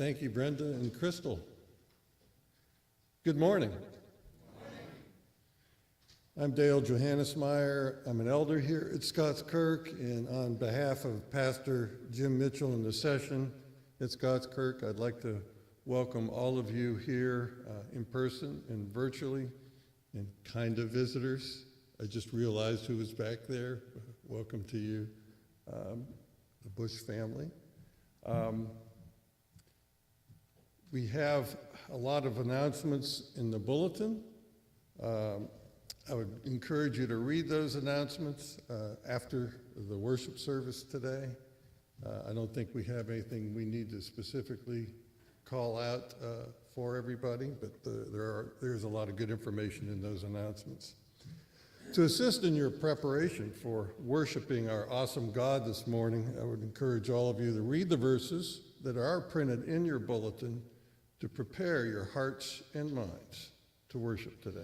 Thank you, Brenda and Crystal. Good morning. I'm Dale Johannesmeyer. I'm an elder here at Scots Kirk, and on behalf of Pastor Jim Mitchell and the session at Scots Kirk, I'd like to welcome all of you here in person and virtually, and kind of visitors. I just realized who was back there. Welcome to you, the Bush family. We have a lot of announcements in the bulletin. I would encourage you to read those announcements after the worship service today. I don't think we have anything we need to specifically call out for everybody, but there's a lot of good information in those announcements. To assist in your preparation for worshiping our awesome God this morning, I would encourage all of you to read the verses that are printed in your bulletin to prepare your hearts and minds to worship today.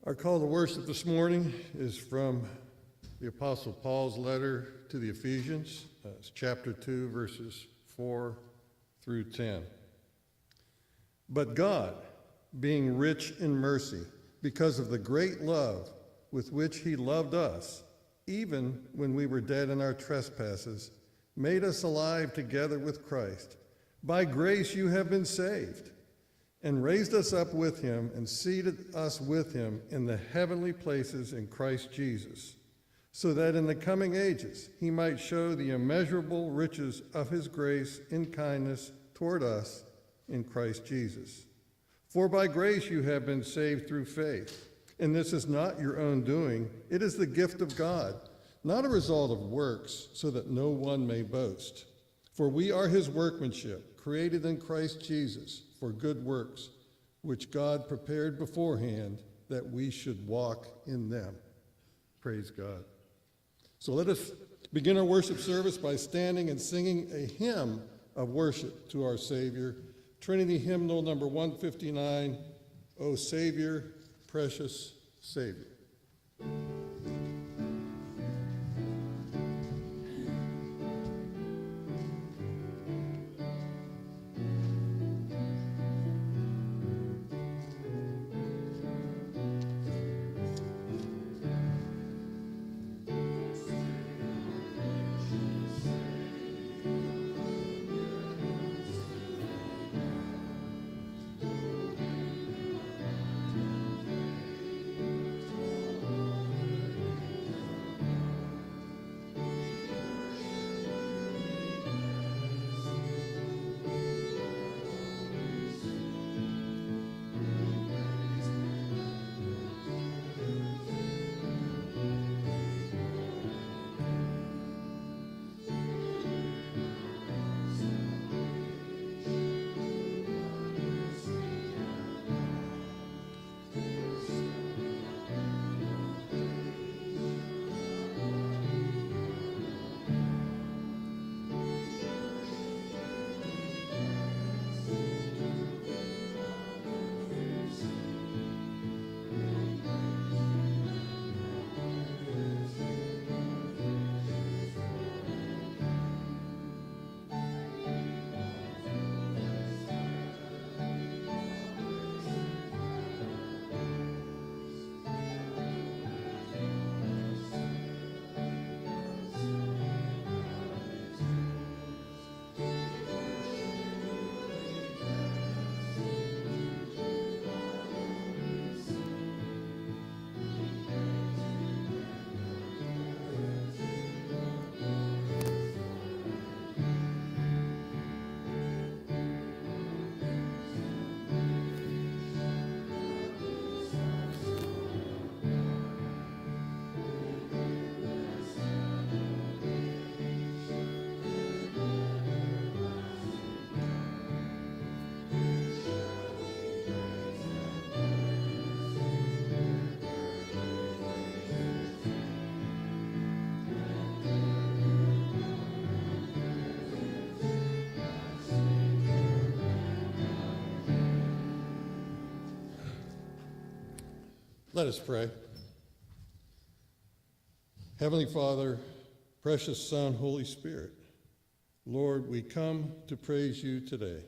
Our call to worship this morning is from the Apostle Paul's letter to the Ephesians. It's chapter 2, verses 4 through 10. But God, being rich in mercy, because of the great love with which he loved us, even when we were dead in our trespasses, made us alive together with Christ. By grace you have been saved, and raised us up with him and seated us with him in the heavenly places in Christ Jesus, so that in the coming ages he might show the immeasurable riches of his grace in kindness toward us in Christ Jesus. For by grace you have been saved through faith, and this is not your own doing, it is the gift of God, not a result of works, so that no one may boast. For we are his workmanship, created in Christ Jesus, for good works, which God prepared beforehand that we should walk in them. Praise God. So let us begin our worship service by standing and singing a hymn of worship to our Savior. Trinity hymnal number 159, O Savior, Precious Savior. Let us pray. Heavenly Father, precious Son, Holy Spirit, Lord, we come to praise you today.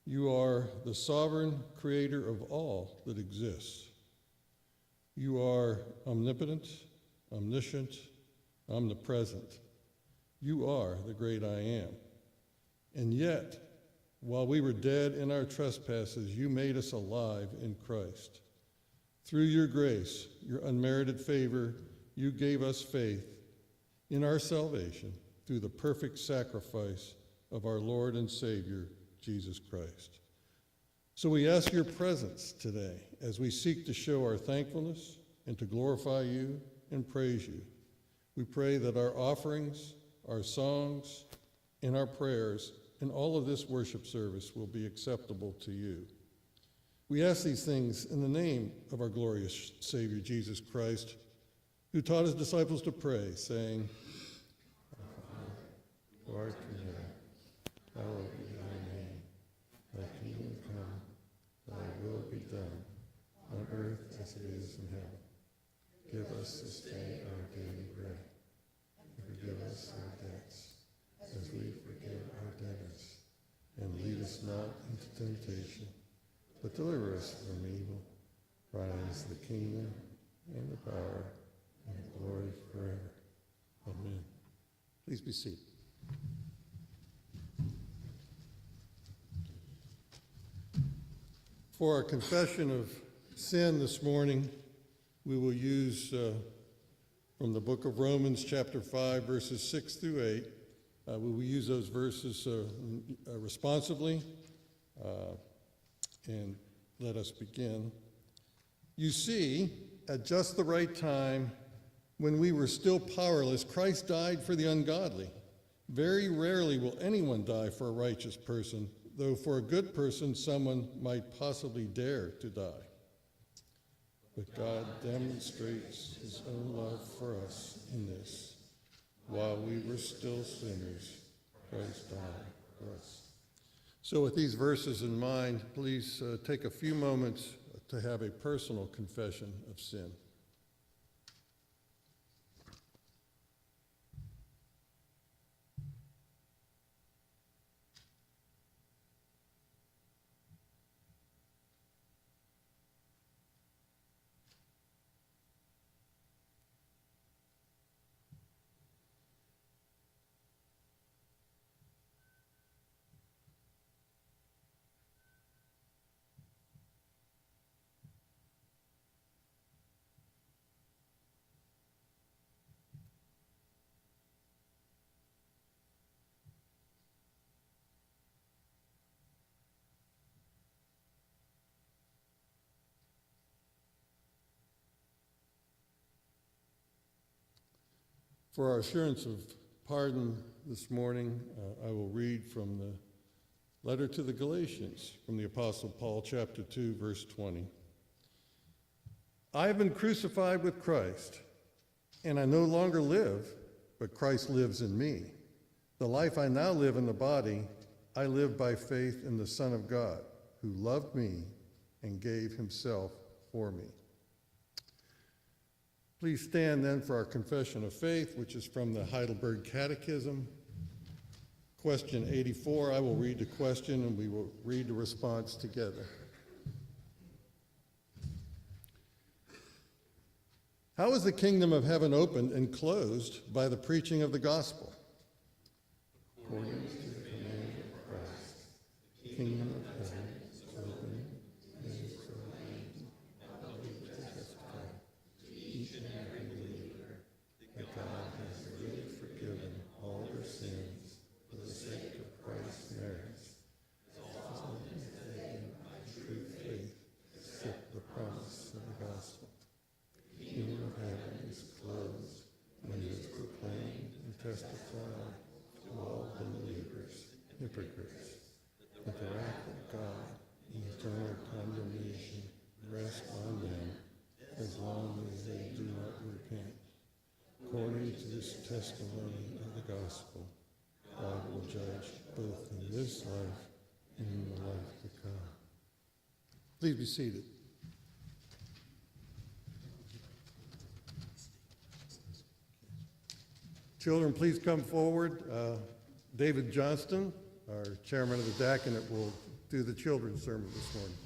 You are the sovereign creator of all that exists. You are omnipotent, omniscient, omnipresent. You are the great I am. And yet, while we were dead in our trespasses, you made us alive in Christ. Through your grace, your unmerited favor, you gave us faith in our salvation through the perfect sacrifice of our Lord and Savior, Jesus Christ. So we ask your presence today as we seek to show our thankfulness and to glorify you and praise you. We pray that our offerings, our songs, and our prayers and all of this worship service will be acceptable to you. We ask these things in the name of our glorious Savior, Jesus Christ, who taught his disciples to pray, saying, Our Father, who art in heaven, hallowed be thy name. Thy kingdom come, thy will be done, on earth as it is in heaven. Give us this day our daily bread, and forgive us our debts, as we forgive our debtors. And lead us not into temptation, but deliver us from evil. For thine is the kingdom, and the power, and the glory forever. Amen. Please be seated. For our confession of sin this morning, we will use from the book of Romans, chapter 5, verses 6 through 8. We will use those verses responsively, and let us begin. You see, at just the right time, when we were still powerless, Christ died for the ungodly. Very rarely will anyone die for a righteous person, though for a good person someone might possibly dare to die. But God demonstrates his own love for us in this: while we were still sinners, Christ died for us. So with these verses in mind, please take a few moments to have a personal confession of sin. For our assurance of pardon this morning, I will read from the letter to the Galatians from the Apostle Paul, chapter 2, verse 20. I have been crucified with Christ, and I no longer live, but Christ lives in me. The life I now live in the body, I live by faith in the Son of God, who loved me and gave himself for me. Please stand then for our confession of faith, which is from the Heidelberg Catechism. Question 84, I will read the question and we will read the response together. How is the kingdom of heaven opened and closed by the preaching of the gospel? According to the command of Christ, the kingdom of heaven is open and is closed. I believe to testify to each and every believer that God has really forgiven all their sins for the sake of Christ's merits, as long as they by true faith accept the promise of the gospel. The kingdom of heaven is closed when it is proclaimed and testified to all believers, hypocrites, that the wrath of God and eternal condemnation rest on them as long as they do not repent. According to this testimony of the gospel, God will judge both in this life and in the life to come. Please be seated. Children, please come forward. David Johnston, our chairman of the diaconate, will do the children's sermon this morning.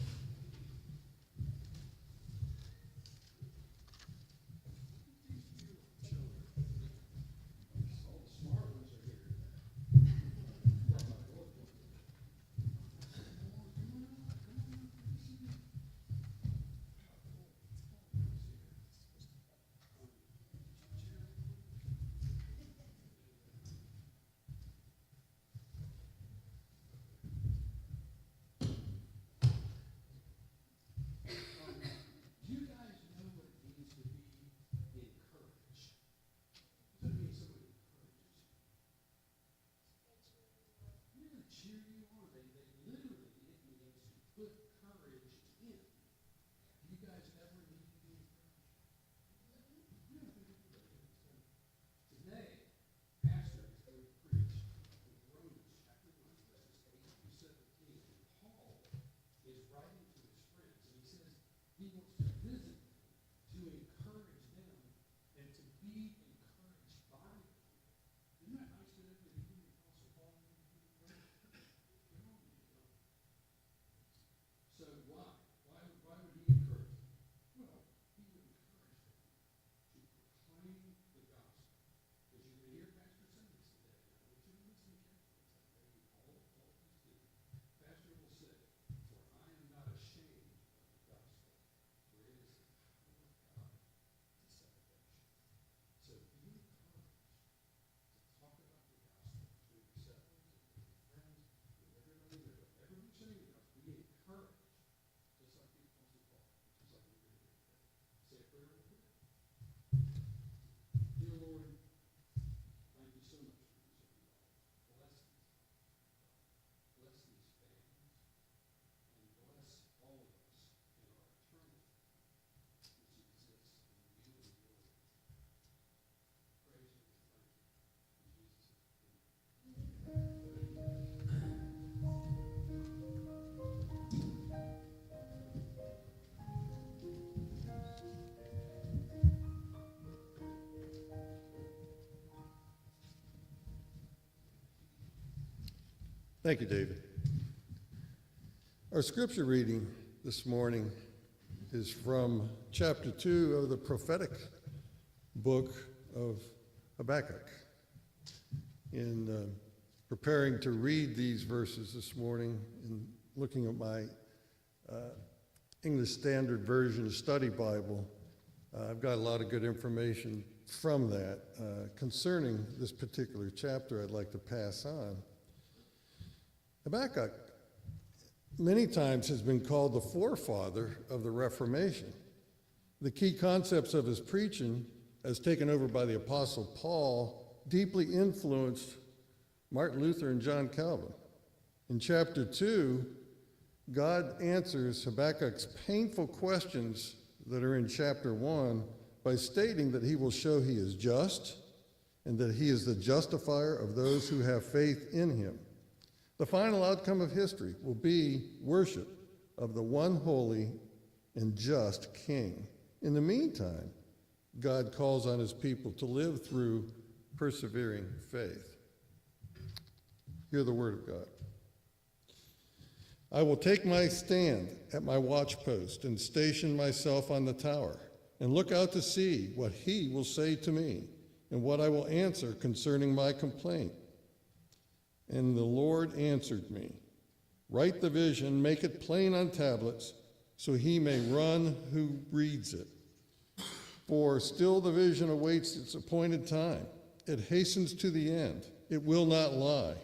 Thank you, David. Our scripture reading this morning is from chapter 2 of the prophetic book of Habakkuk. In preparing to read these verses this morning and looking at my English Standard Version study Bible, I've got a lot of good information from that concerning this particular chapter I'd like to pass on. Habakkuk many times has been called the forefather of the Reformation. The key concepts of his preaching, as taken over by the Apostle Paul, deeply influenced Martin Luther and John Calvin. In chapter 2, God answers Habakkuk's painful questions that are in chapter 1 by stating that he will show he is just and that he is the justifier of those who have faith in him. The final outcome of history will be worship of the one holy and just King. In the meantime, God calls on his people to live through persevering faith. Hear the word of God. I will take my stand at my watchpost and station myself on the tower and look out to see what he will say to me and what I will answer concerning my complaint. And the Lord answered me, write the vision, make it plain on tablets, so he may run who reads it. For still the vision awaits its appointed time. It hastens to the end. It will not lie.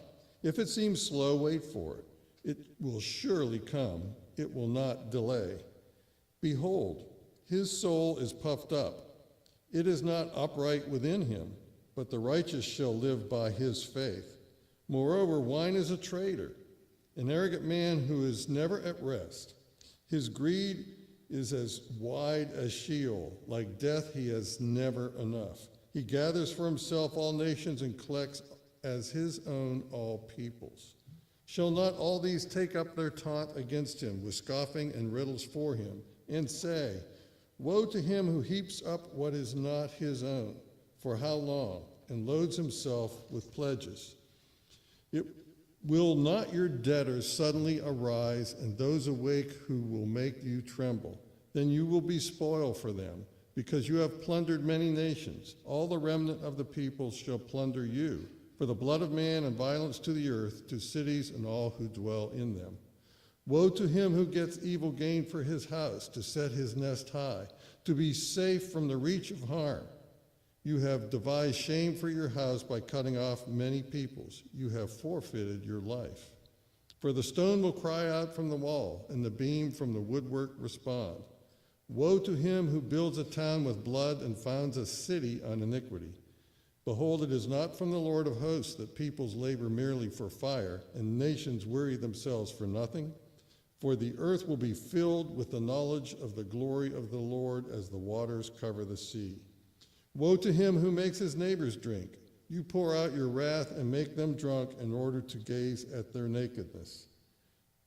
If it seems slow, wait for it. It will surely come. It will not delay. Behold, his soul is puffed up. It is not upright within him, but the righteous shall live by his faith. Moreover, wine is a traitor, an arrogant man who is never at rest. His greed is as wide as Sheol. Like death, he has never enough. He gathers for himself all nations and collects as his own all peoples. Shall not all these take up their taunt against him with scoffing and riddles for him, and say, woe to him who heaps up what is not his own. For how long? and loads himself with pledges. It will not your debtors suddenly arise, and those awake who will make you tremble? Then you will be spoil for them, because you have plundered many nations. All the remnant of the peoples shall plunder you, for the blood of man and violence to the earth, to cities and all who dwell in them. Woe to him who gets evil gain for his house, to set his nest high, to be safe from the reach of harm. You have devised shame for your house by cutting off many peoples. You have forfeited your life. For the stone will cry out from the wall, and the beam from the woodwork respond. Woe to him who builds a town with blood and founds a city on iniquity. Behold, it is not from the Lord of hosts that peoples labor merely for fire, and nations weary themselves for nothing. For the earth will be filled with the knowledge of the glory of the Lord as the waters cover the sea. Woe to him who makes his neighbors drink. You pour out your wrath and make them drunk in order to gaze at their nakedness.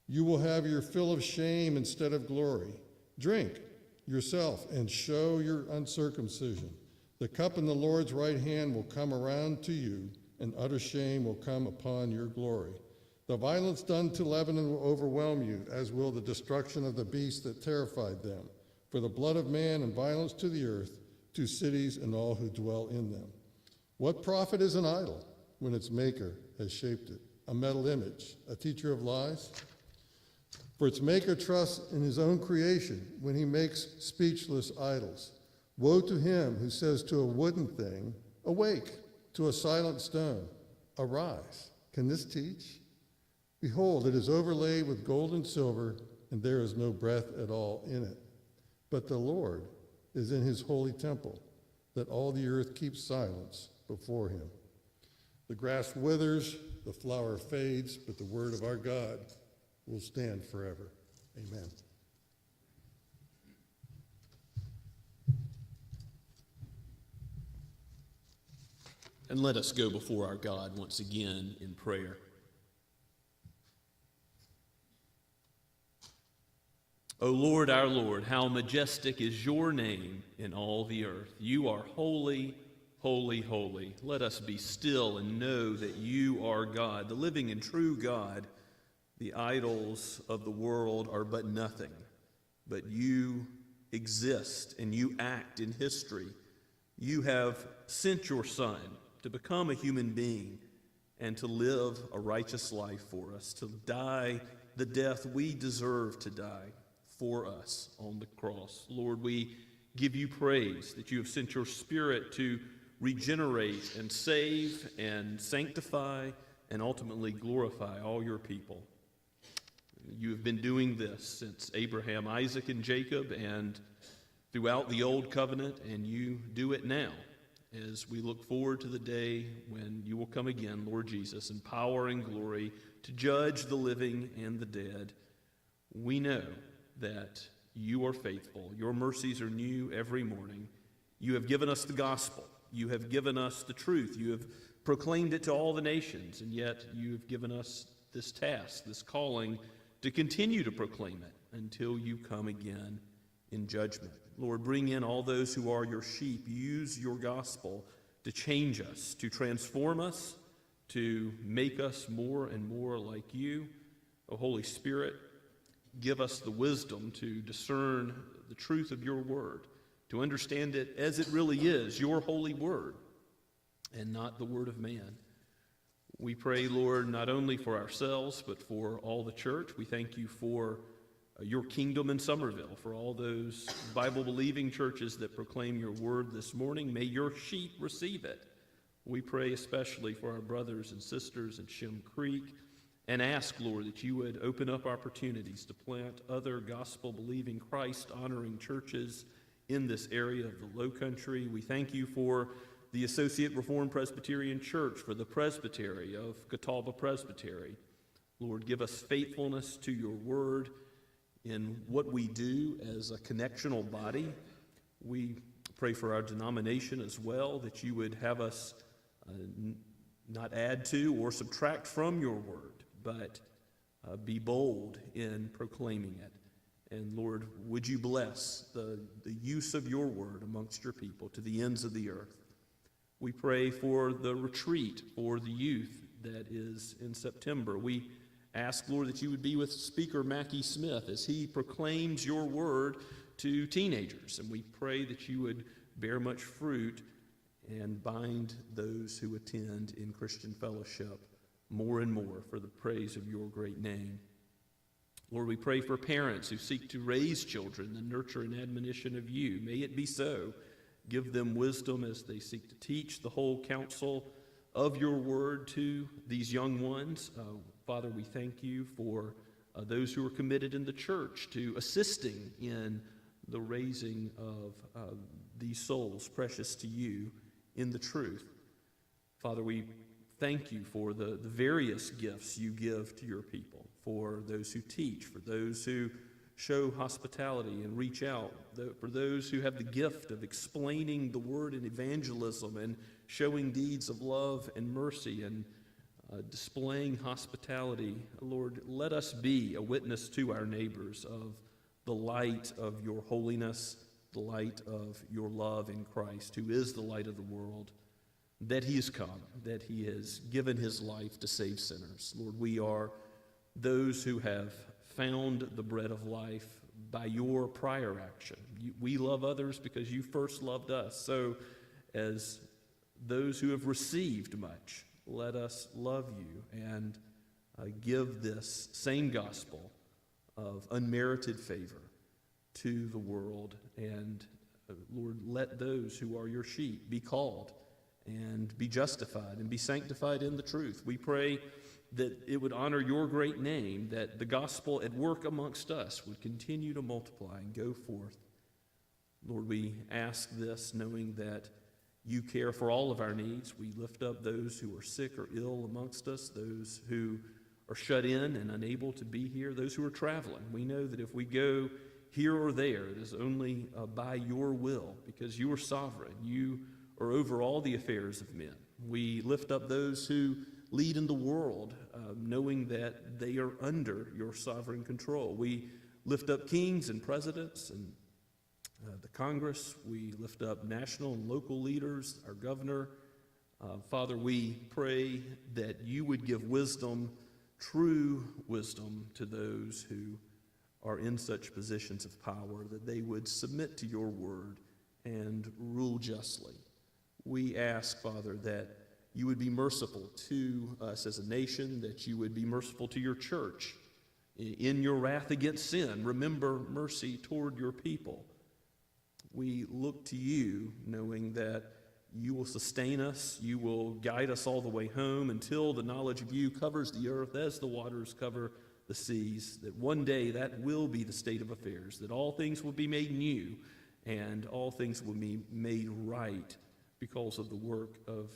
You will have your fill of shame instead of glory. Drink yourself and show your uncircumcision. The cup in the Lord's right hand will come around to you, and utter shame will come upon your glory. The violence done to Lebanon will overwhelm you, as will the destruction of the beast that terrified them. For the blood of man and violence to the earth, to cities and all who dwell in them. What profit is an idol when its maker has shaped it? A metal image, a teacher of lies? For its maker trusts in his own creation when he makes speechless idols. Woe to him who says to a wooden thing, awake, to a silent stone, arise. Can this teach? Behold, it is overlaid with gold and silver, and there is no breath at all in it. But the Lord is in his holy temple, that all the earth keeps silence before him. The grass withers, the flower fades, but the word of our God will stand forever. Amen. And let us go before our God once again in prayer. O Lord, our Lord, how majestic is your name in all the earth. You are holy, holy, holy. Let us be still and know that you are God, the living and true God. The idols of the world are but nothing, but you exist and you act in history. You have sent your Son to become a human being and to live a righteous life for us, to die the death we deserve to die for us on the cross. Lord, we give you praise that you have sent your Spirit to regenerate and save and sanctify and ultimately glorify all your people. You have been doing this since Abraham, Isaac, and Jacob, and throughout the Old Covenant, and you do it now as we look forward to the day when you will come again, Lord Jesus, in power and glory to judge the living and the dead. We know that you are faithful. Your mercies are new every morning. You have given us the gospel. You have given us the truth. You have proclaimed it to all the nations, and yet you have given us this task, this calling to continue to proclaim it until you come again in judgment. Lord, bring in all those who are your sheep. Use your gospel to change us, to transform us, to make us more and more like you. O Holy Spirit, give us the wisdom to discern the truth of your word, to understand it as it really is, your holy word, and not the word of man. We pray, Lord, not only for ourselves, but for all the church. We thank you for your kingdom in Somerville, for all those Bible-believing churches that proclaim your word this morning. May your sheep receive it. We pray especially for our brothers and sisters in Shem Creek, and ask, Lord, that you would open up opportunities to plant other gospel-believing, Christ-honoring churches in this area of the Low Country. We thank you for the Associate Reformed Presbyterian Church, for the presbytery of Catawba Presbytery. Lord, give us faithfulness to your word in what we do as a connectional body. We pray for our denomination as well, that you would have us not add to or subtract from your word, but be bold in proclaiming it. And Lord, would you bless the use of your word amongst your people to the ends of the earth. We pray for the retreat for the youth that is in September. We ask, Lord, that you would be with Speaker Mackie Smith as he proclaims your word to teenagers. And we pray that you would bear much fruit and bind those who attend in Christian fellowship more and more for the praise of your great name. Lord, we pray for parents who seek to raise children, the nurture and admonition of you. May it be so. Give them wisdom as they seek to teach the whole counsel of your word to these young ones. Father, we thank you for those who are committed in the church to assisting in the raising of these souls precious to you in the truth. Father, we thank you for the various gifts you give to your people, for those who teach, for those who show hospitality and reach out, for those who have the gift of explaining the word in evangelism and showing deeds of love and mercy and displaying hospitality. Lord, let us be a witness to our neighbors of the light of your holiness, the light of your love in Christ, who is the light of the world, that he has come, that he has given his life to save sinners. Lord, we are those who have found the bread of life by your prior action. We love others because you first loved us. So as those who have received much, let us love you and give this same gospel of unmerited favor to the world. And Lord, let those who are your sheep be called and be justified and be sanctified in the truth. We pray that it would honor your great name, that the gospel at work amongst us would continue to multiply and go forth. Lord, we ask this knowing that you care for all of our needs. We lift up those who are sick or ill amongst us, those who are shut in and unable to be here, those who are traveling. We know that if we go here or there, it is only by your will, because you are sovereign. You are over all the affairs of men. We lift up those who lead in the world, knowing that they are under your sovereign control. We lift up kings and presidents and the Congress. We lift up national and local leaders, our governor. Father, we pray that you would give wisdom, true wisdom, to those who are in such positions of power, that they would submit to your word and rule justly. We ask, Father, that you would be merciful to us as a nation, that you would be merciful to your church. In your wrath against sin, remember mercy toward your people. We look to you, knowing that you will sustain us, you will guide us all the way home until the knowledge of you covers the earth as the waters cover the seas, that one day that will be the state of affairs, that all things will be made new and all things will be made right because of the work of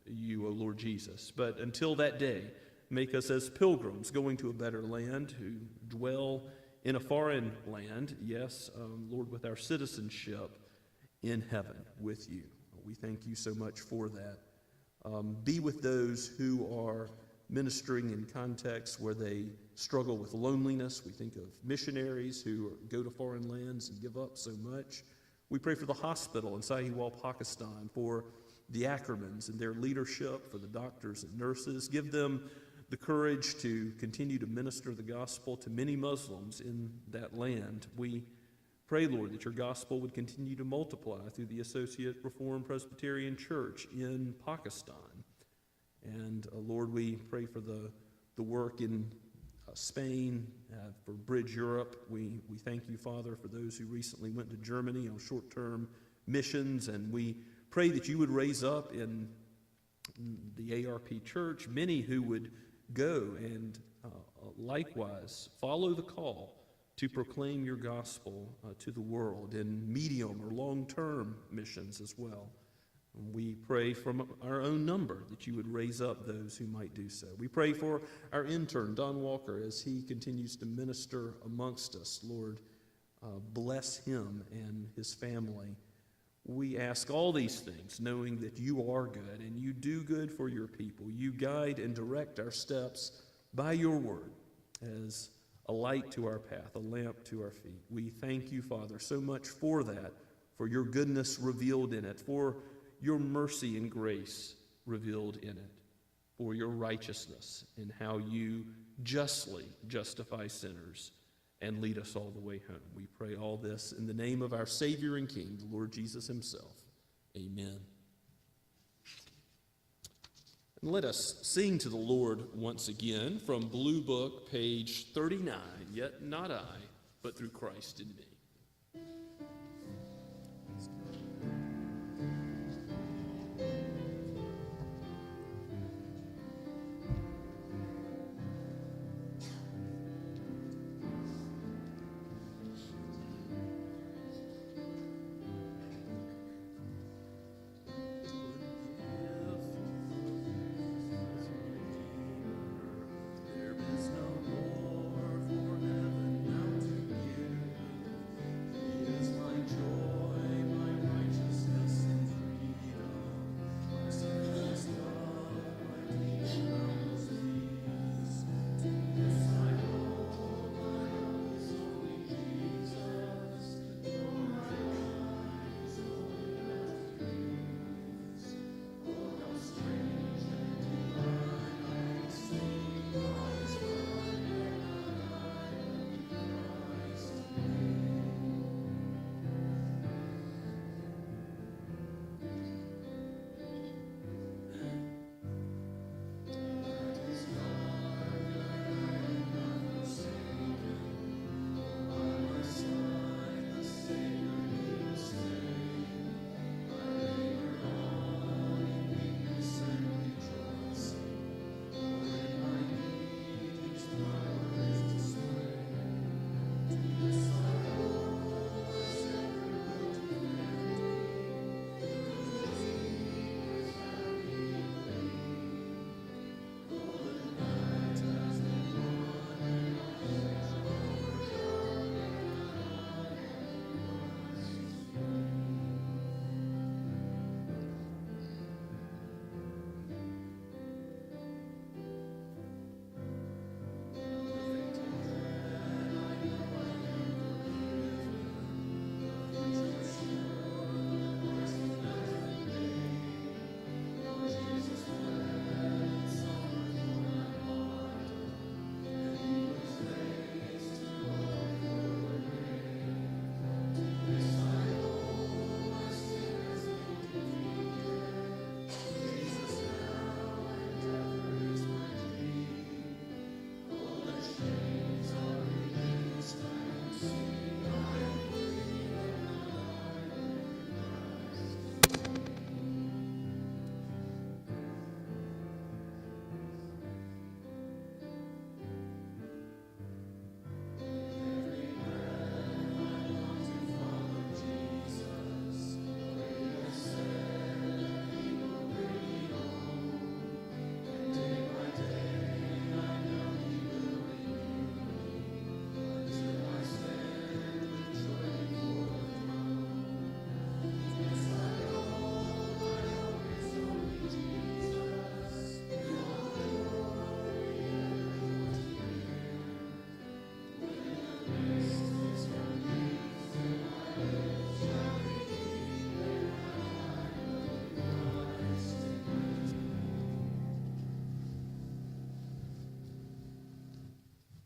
you, O Lord Jesus. But until that day, make us as pilgrims going to a better land, who dwell in a foreign land, yes, Lord, with our citizenship in heaven with you. We thank you so much for that. Be with those who are ministering in contexts where they struggle with loneliness. We think of missionaries who go to foreign lands and give up so much. We pray for the hospital in Sahiwal, Pakistan, for the Ackermans and their leadership, for the doctors and nurses. Give them the courage to continue to minister the gospel to many Muslims in that land. We pray, Lord, that your gospel would continue to multiply through the Associate Reformed Presbyterian Church in Pakistan. And Lord, we pray for the work in Spain, for Bridge Europe. We thank you, Father, for those who recently went to Germany on short-term missions, and we pray that you would raise up in the ARP Church many who would go and likewise follow the call to proclaim your gospel to the world in medium or long-term missions as well. We pray from our own number that you would raise up those who might do so. We pray for our intern, Don Walker, as he continues to minister amongst us. Lord, bless him and his family. We ask all these things, knowing that you are good and you do good for your people. You guide and direct our steps by your word as a light to our path, a lamp to our feet. We thank you, Father, so much for that, for your goodness revealed in it, for your mercy and grace revealed in it, for your righteousness and how you justly justify sinners and lead us all the way home. We pray all this in the name of our Savior and King, the Lord Jesus himself. Amen. And let us sing to the Lord once again from Blue Book, page 39, Yet Not I, but Through Christ in Me.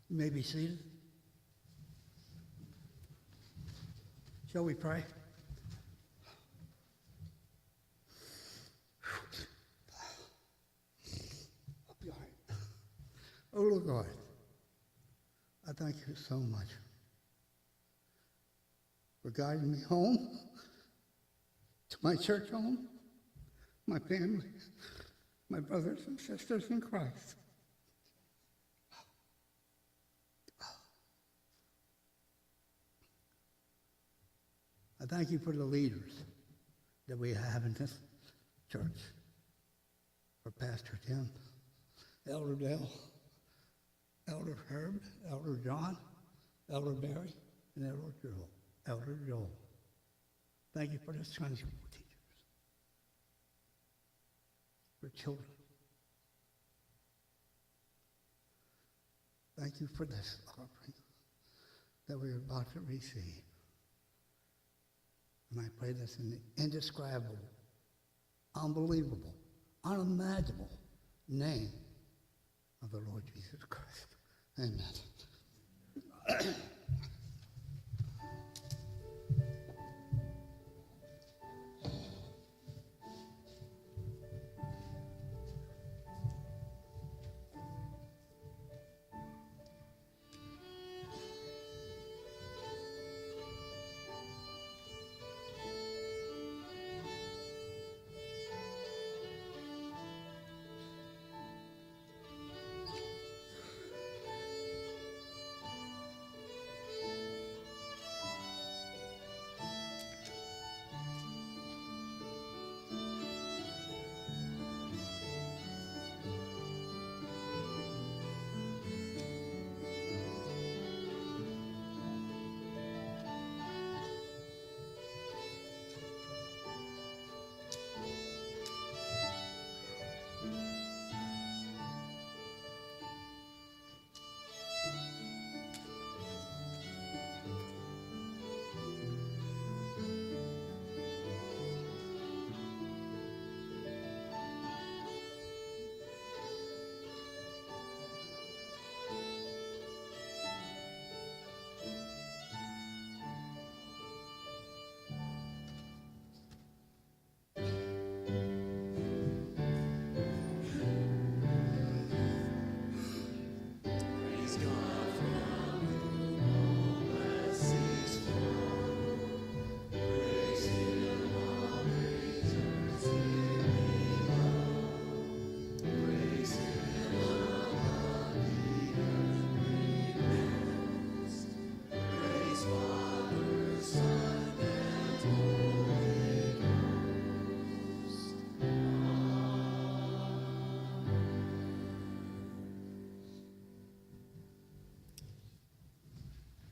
You may be seated. Shall we pray? Oh, Lord God, I thank you so much for guiding me home, to my church home, my family, my brothers and sisters in Christ. I thank you for the leaders that we have in this church, for Pastor Tim, Elder Dale, Elder Herb, Elder John, Elder Barry, and Elder Joel. Thank you for the Sunday school teachers, for children. Thank you for this offering that we are about to receive. And I pray this in the indescribable unbelievable, unimaginable name of the Lord Jesus Christ. Amen.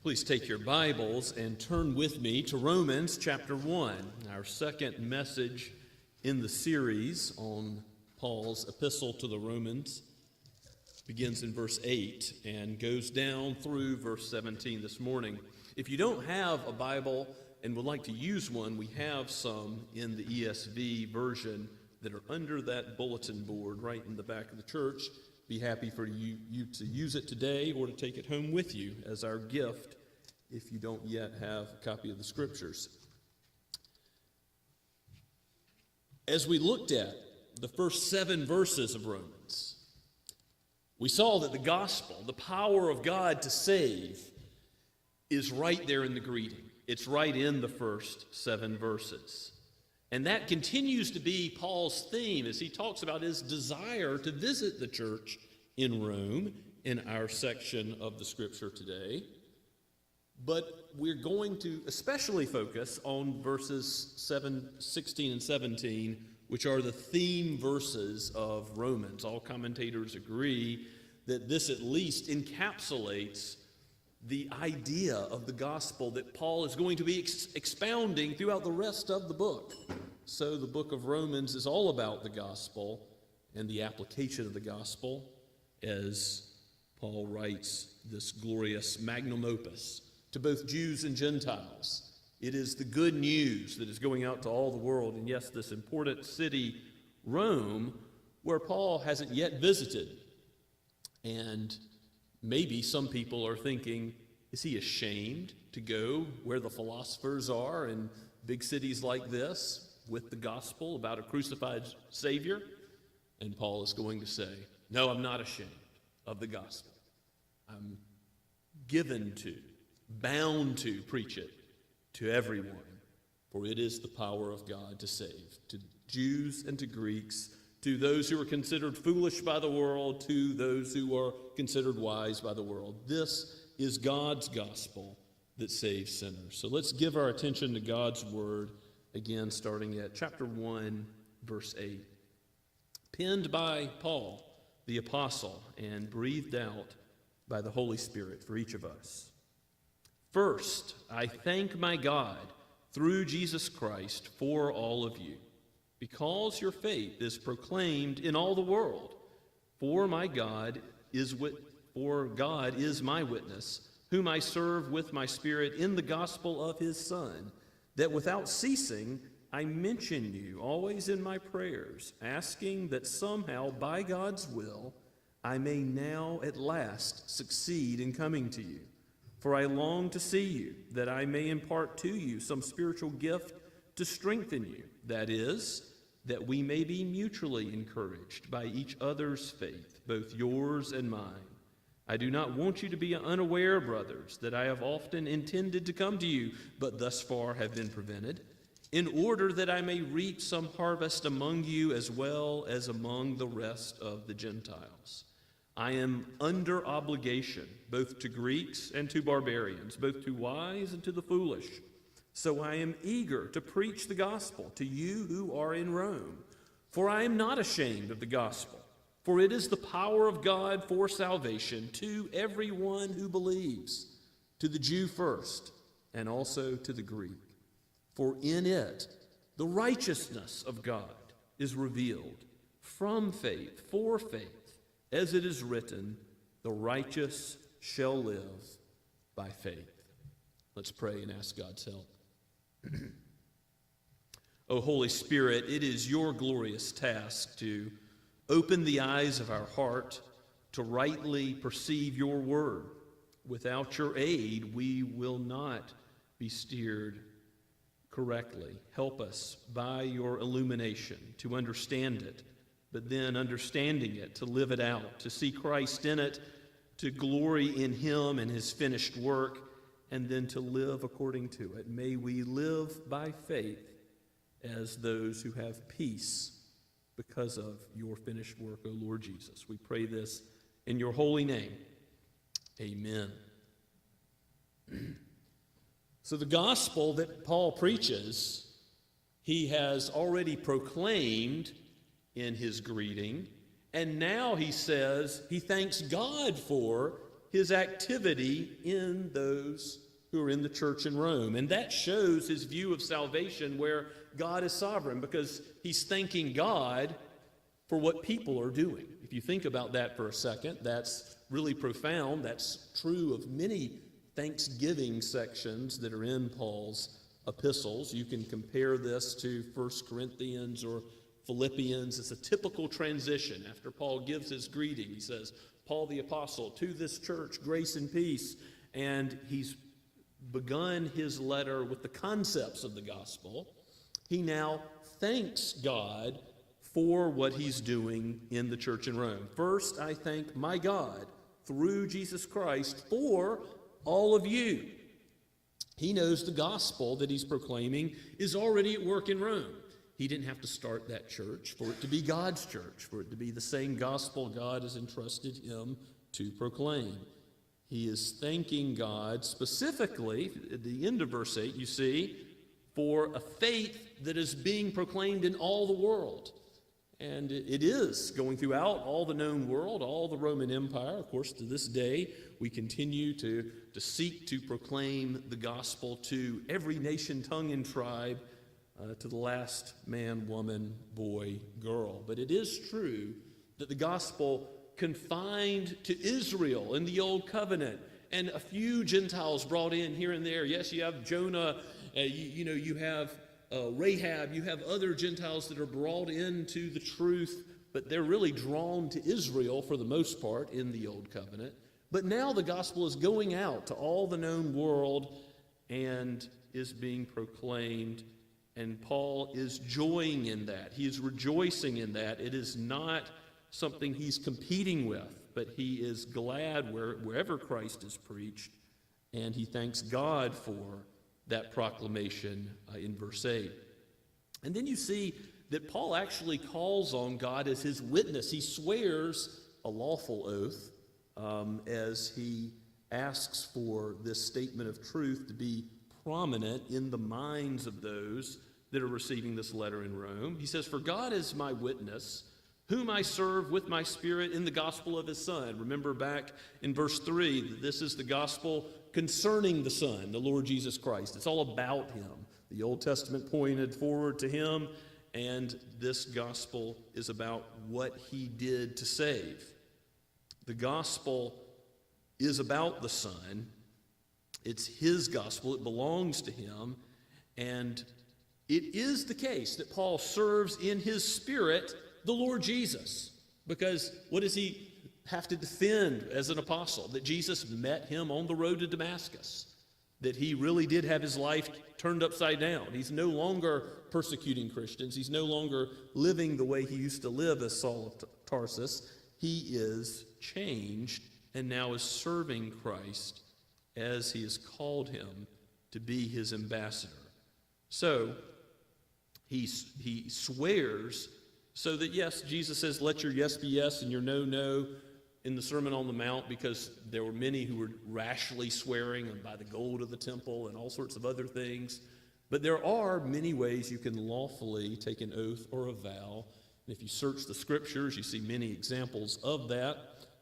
Please take your Bibles and turn with me to Romans chapter 1, our second message in the series on Paul's epistle to the Romans. Begins in verse 8 and goes down through verse 17 this morning. If you don't have a Bible and would like to use one, we have some in the ESV version that are under that bulletin board right in the back of the church. Be happy for you to use it today or to take it home with you as our gift if you don't yet have a copy of the Scriptures. As we looked at the first 7 verses of Romans, we saw that the gospel, the power of God to save, is right there in the greeting. It's right in the first 7 verses. And that continues to be Paul's theme as he talks about his desire to visit the church in Rome in our section of the Scripture today. But we're going to especially focus on verses 16 and 17, which are the theme verses of Romans. All commentators agree that this at least encapsulates the idea of the gospel that Paul is going to be expounding throughout the rest of the book. So the book of Romans is all about the gospel and the application of the gospel as Paul writes this glorious magnum opus to both Jews and Gentiles. It is the good news that is going out to all the world. And yes, this important city, Rome, where Paul hasn't yet visited. And maybe some people are thinking, is he ashamed to go where the philosophers are in big cities like this with the gospel about a crucified Savior? And Paul is going to say, no, I'm not ashamed of the gospel. I'm given to, bound to preach it to everyone, for it is the power of God to save, to Jews and to Greeks, to those who are considered foolish by the world, to those who are considered wise by the world. This is God's gospel that saves sinners. So let's give our attention to God's word, again starting at chapter 1, verse 8. Penned by Paul, the apostle, and breathed out by the Holy Spirit for each of us. First, I thank my God through Jesus Christ for all of you, because your faith is proclaimed in all the world. For God is my witness, whom I serve with my spirit in the gospel of his Son, that without ceasing I mention you always in my prayers, asking that somehow, by God's will, I may now at last succeed in coming to you. For I long to see you, that I may impart to you some spiritual gift to strengthen you. That is, that we may be mutually encouraged by each other's faith, both yours and mine. I do not want you to be unaware, brothers, that I have often intended to come to you, but thus far have been prevented, in order that I may reap some harvest among you as well as among the rest of the Gentiles. I am under obligation, both to Greeks and to barbarians, both to wise and to the foolish. So I am eager to preach the gospel to you who are in Rome. For I am not ashamed of the gospel, for it is the power of God for salvation to everyone who believes, to the Jew first, and also to the Greek. For in it the righteousness of God is revealed from faith for faith, as it is written, the righteous shall live by faith. Let's pray and ask God's help. O Holy Spirit, it is your glorious task to open the eyes of our heart to rightly perceive your word. Without your aid, we will not be steered correctly. Help us by your illumination to understand it, but then understanding it, to live it out, to see Christ in it, to glory in him and his finished work, and then to live according to it. May we live by faith as those who have peace because of your finished work, O Lord Jesus. We pray this in your holy name. Amen. So the gospel that Paul preaches, he has already proclaimed in his greeting, and now he says he thanks God for his activity in those who are in the church in Rome. And that shows his view of salvation, where God is sovereign, because he's thanking God for what people are doing. If you think about that for a second, that's really profound. That's true of many thanksgiving sections that are in Paul's epistles. You can compare this to 1 Corinthians or Philippians. It's a typical transition. After Paul gives his greeting, he says, Paul the apostle, to this church, grace and peace. And he's begun his letter with the concepts of the gospel. He now thanks God for what he's doing in the church in Rome. First, I thank my God through Jesus Christ for all of you. He knows the gospel that he's proclaiming is already at work in Rome. He didn't have to start that church for it to be God's church, for it to be the same gospel God has entrusted him to proclaim. He is thanking God specifically, at the end of verse 8, you see, for a faith that is being proclaimed in all the world. And it is going throughout all the known world, all the Roman Empire. Of course, to this day, we continue to seek to proclaim the gospel to every nation, tongue, and tribe, to the last man, woman, boy, girl. But it is true that the gospel confined to Israel in the Old Covenant, and a few Gentiles brought in here and there. Yes, you have Jonah, you have Rahab, you have other Gentiles that are brought into the truth, but they're really drawn to Israel for the most part in the Old Covenant. But now the gospel is going out to all the known world and is being proclaimed, and Paul is joying in that. He is rejoicing in that. It is not something he's competing with, but he is glad wherever Christ is preached, and he thanks God for that proclamation in verse 8. And then you see that Paul actually calls on God as his witness. He swears a lawful oath as he asks for this statement of truth to be prominent in the minds of those that are receiving this letter in Rome. He says, "For God is my witness, whom I serve with my spirit in the gospel of his Son." Remember back in verse 3, that this is the gospel concerning the Son, the Lord Jesus Christ. It's all about him. The Old Testament pointed forward to him, and this gospel is about what he did to save. The gospel is about the Son. It's his gospel. It belongs to him. And it is the case that Paul serves in his spirit the Lord Jesus. Because what does he have to defend as an apostle? That Jesus met him on the road to Damascus. That he really did have his life turned upside down. He's no longer persecuting Christians. He's no longer living the way he used to live as Saul of Tarsus. He is changed and now is serving Christ as he has called him to be his ambassador. So he swears so that, yes, Jesus says, let your yes be yes and your no, no in the Sermon on the Mount, because there were many who were rashly swearing by the gold of the temple and all sorts of other things. But there are many ways you can lawfully take an oath or a vow. And if you search the Scriptures, you see many examples of that.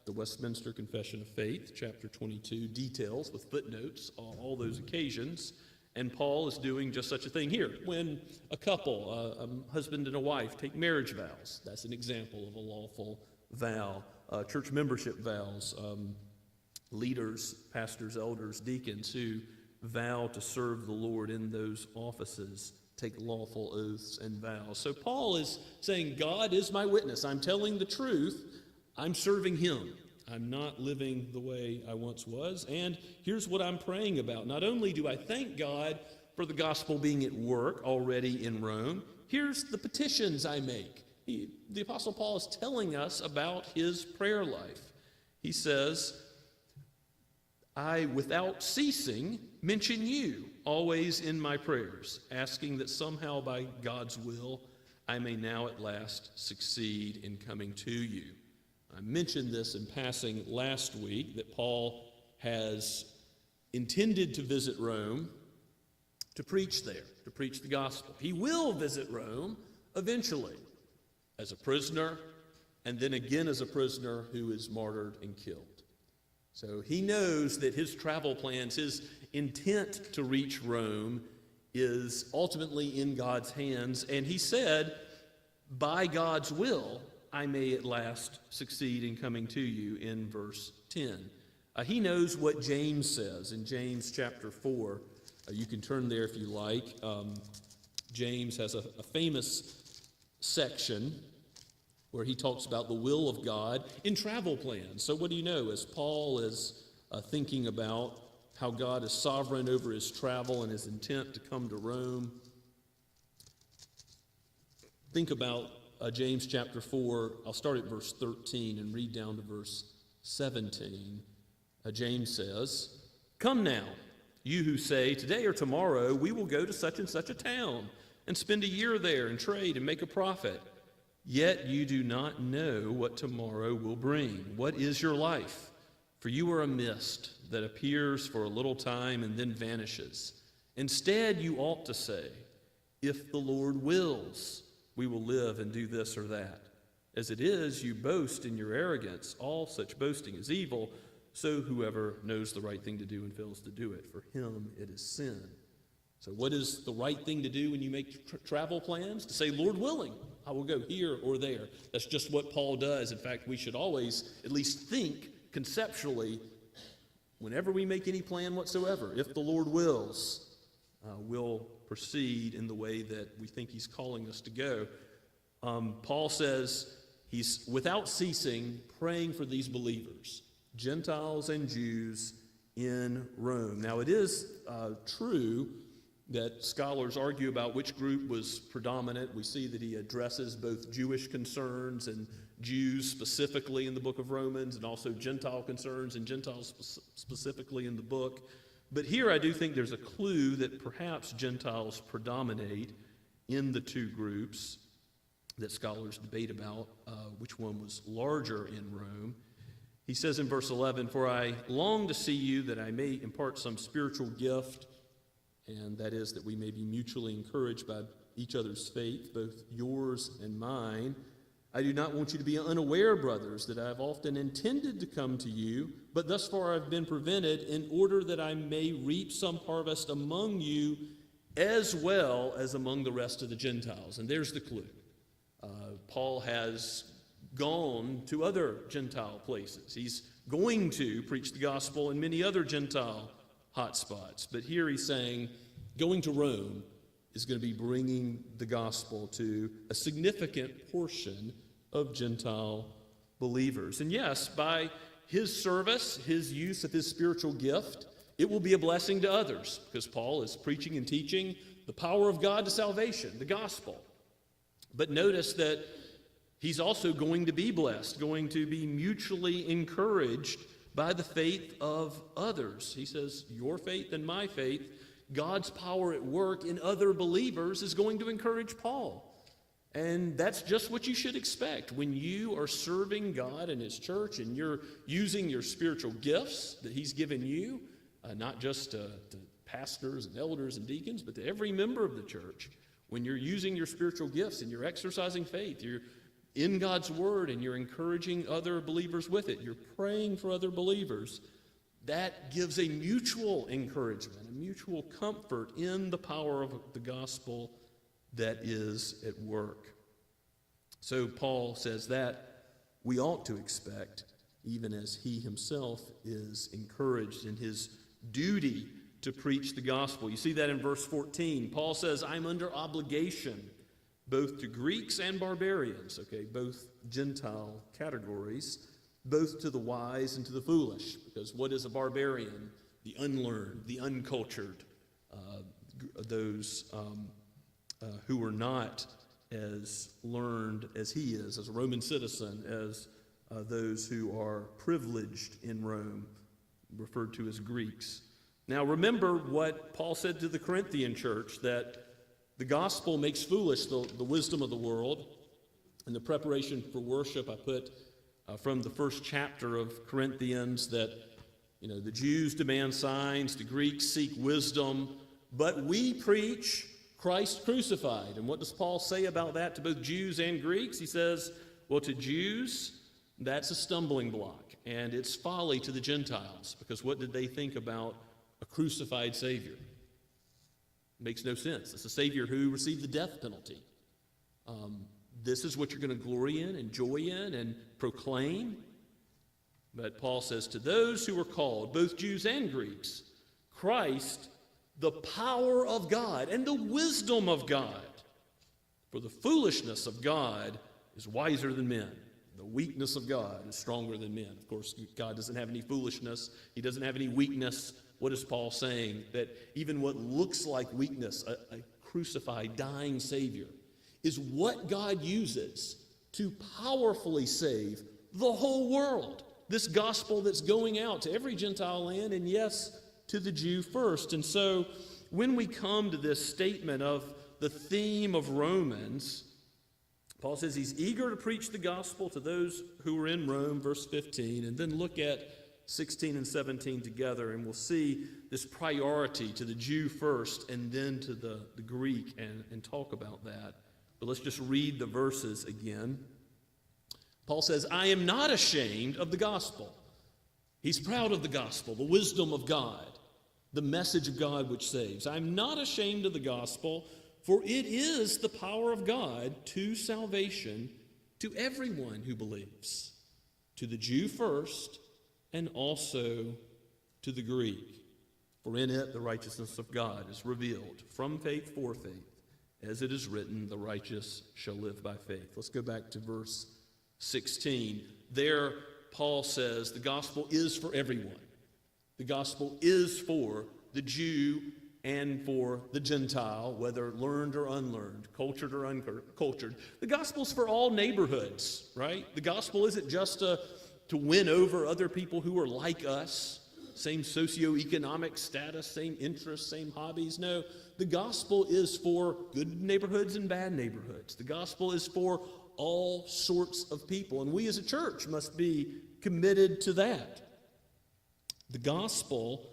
The Westminster Confession of Faith, chapter 22, details with footnotes on all those occasions. And Paul is doing just such a thing here. When a couple, a husband and a wife, take marriage vows, that's an example of a lawful vow. Church membership vows, leaders, pastors, elders, deacons who vow to serve the Lord in those offices take lawful oaths and vows. So Paul is saying, God is my witness. I'm telling the truth. I'm serving him. I'm not living the way I once was. And here's what I'm praying about. Not only do I thank God for the gospel being at work already in Rome, here's the petitions I make. The Apostle Paul is telling us about his prayer life. He says, I, without ceasing, mention you always in my prayers, asking that somehow by God's will I may now at last succeed in coming to you. I mentioned this in passing last week, that Paul has intended to visit Rome to preach there, to preach the gospel. He will visit Rome eventually, as a prisoner, and then again as a prisoner who is martyred and killed. So he knows that his travel plans, his intent to reach Rome is ultimately in God's hands. And he said, by God's will, I may at last succeed in coming to you, in verse 10. He knows what James says in James chapter 4. You can turn there if you like. James has a famous section where he talks about the will of God in travel plans. So what do you know, as Paul is thinking about how God is sovereign over his travel and his intent to come to Rome, think about James chapter 4. I'll start at verse 13 and read down to verse 17. James says, come now, you who say, today or tomorrow we will go to such and such a town and spend a year there and trade and make a profit. Yet you do not know what tomorrow will bring. What is your life? For you are a mist that appears for a little time and then vanishes. Instead, you ought to say, if the Lord wills, we will live and do this or that. As it is, you boast in your arrogance. All such boasting is evil. So whoever knows the right thing to do and fails to do it, for him it is sin. So what is the right thing to do when you make travel plans? To say, Lord willing, I will go here or there. That's just what Paul does. In fact, we should always at least think conceptually, whenever we make any plan whatsoever, if the Lord wills, we'll proceed in the way that we think he's calling us to go. Paul says he's without ceasing praying for these believers, Gentiles and Jews in Rome. Now it is true that scholars argue about which group was predominant. We see that he addresses both Jewish concerns and Jews specifically in the book of Romans, and also Gentile concerns and Gentiles specifically in the book. But here I do think there's a clue that perhaps Gentiles predominate in the two groups that scholars debate about, which one was larger in Rome. He says in verse 11, for I long to see you that I may impart some spiritual gift, and that is that we may be mutually encouraged by each other's faith, both yours and mine. I do not want you to be unaware, brothers, that I have often intended to come to you, but thus far I've been prevented, in order that I may reap some harvest among you as well as among the rest of the Gentiles. And there's the clue. Paul has gone to other Gentile places. He's going to preach the gospel in many other Gentile hotspots. But here he's saying, going to Rome is going to be bringing the gospel to a significant portion of Gentile believers. And yes, by his service, his use of his spiritual gift, it will be a blessing to others, because Paul is preaching and teaching the power of God to salvation, the gospel. But notice that he's also going to be blessed, going to be mutually encouraged by the faith of others. He says, your faith and my faith, God's power at work in other believers is going to encourage Paul. And that's just what you should expect when you are serving God and his church and you're using your spiritual gifts that he's given you, not just to pastors and elders and deacons, but to every member of the church. When you're using your spiritual gifts and you're exercising faith, you're in God's word and you're encouraging other believers with it, you're praying for other believers, that gives a mutual encouragement, a mutual comfort in the power of the gospel that is at work. So Paul says that we ought to expect, even as he himself is encouraged in his duty to preach the gospel. You see that in verse 14. Paul says, I'm under obligation both to Greeks and barbarians, okay, both Gentile categories, both to the wise and to the foolish. Because what is a barbarian? The unlearned, the uncultured, those who are not as learned as he is, as a Roman citizen, as those who are privileged in Rome, referred to as Greeks. Now remember what Paul said to the Corinthian church, that the gospel makes foolish the wisdom of the world. In the preparation for worship, I put from the first chapter of Corinthians that, the Jews demand signs, the Greeks seek wisdom, but we preach Christ crucified. And what does Paul say about that to both Jews and Greeks? He says, well, to Jews, that's a stumbling block, and it's folly to the Gentiles, because what did they think about a crucified Savior? It makes no sense. It's a Savior who received the death penalty. This is what you're going to glory in and joy in and proclaim. But Paul says, to those who are called, both Jews and Greeks, Christ, the power of God and the wisdom of God. For the foolishness of God is wiser than men. The weakness of God is stronger than men. Of course, God doesn't have any foolishness. He doesn't have any weakness. What is Paul saying? That even what looks like weakness, a crucified, dying Savior, is what God uses to powerfully save the whole world. This gospel that's going out to every Gentile land, and yes, to the Jew first. And so when we come to this statement of the theme of Romans, Paul says he's eager to preach the gospel to those who are in Rome, verse 15, and then look at 16 and 17 together, and we'll see this priority to the Jew first and then to the Greek and talk about that. But let's just read the verses again. Paul says, I am not ashamed of the gospel. He's proud of the gospel, the wisdom of God, the message of God which saves. I'm not ashamed of the gospel, for it is the power of God to salvation to everyone who believes, to the Jew first and also to the Greek. For in it the righteousness of God is revealed from faith for faith. As it is written, the righteous shall live by faith. Let's go back to verse 16. There, Paul says the gospel is for everyone. The gospel is for the Jew and for the Gentile, whether learned or unlearned, cultured or uncultured. The gospel's for all neighborhoods, right? The gospel isn't just to win over other people who are like us, same socioeconomic status, same interests, same hobbies. No, the gospel is for good neighborhoods and bad neighborhoods. The gospel is for all sorts of people, and we as a church must be committed to that. The gospel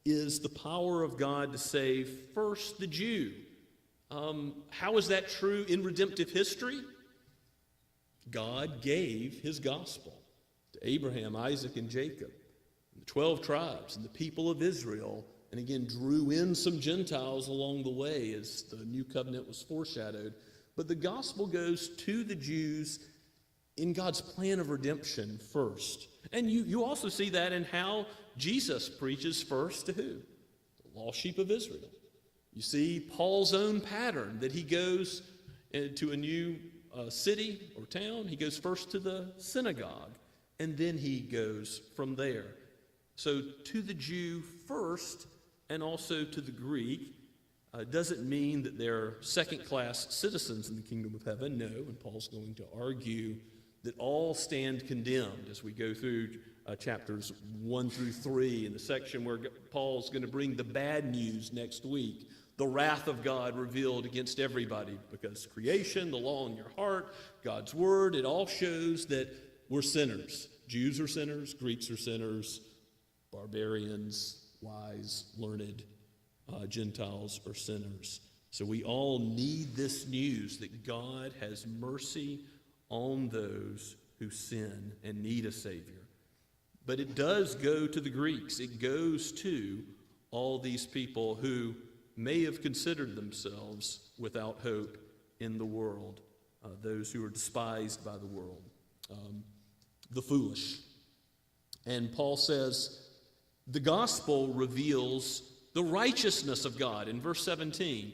is the power of God to save first the Jew. How is that true in redemptive history? God gave his gospel to Abraham, Isaac, and Jacob, the 12 tribes, and the people of Israel, and again drew in some Gentiles along the way as the new covenant was foreshadowed. But the gospel goes to the Jews in God's plan of redemption first. And you also see that in how Jesus preaches first to who? The lost sheep of Israel. You see Paul's own pattern that he goes to a new city or town. He goes first to the synagogue, and then he goes from there. So to the Jew first, and also to the Greek, doesn't mean that they're second-class citizens in the kingdom of heaven. No, and Paul's going to argue that all stand condemned as we go through chapters 1 through 3 in the section where Paul's going to bring the bad news next week. The wrath of God revealed against everybody, because creation, the law in your heart, God's word, it all shows that we're sinners. Jews are sinners, Greeks are sinners, barbarians, wise, learned, Gentiles are sinners. So we all need this news that God has mercy on those who sin and need a Savior. But it does go to the Greeks. It goes to all these people who may have considered themselves without hope in the world, those who are despised by the world, the foolish. And Paul says, the gospel reveals the righteousness of God in verse 17.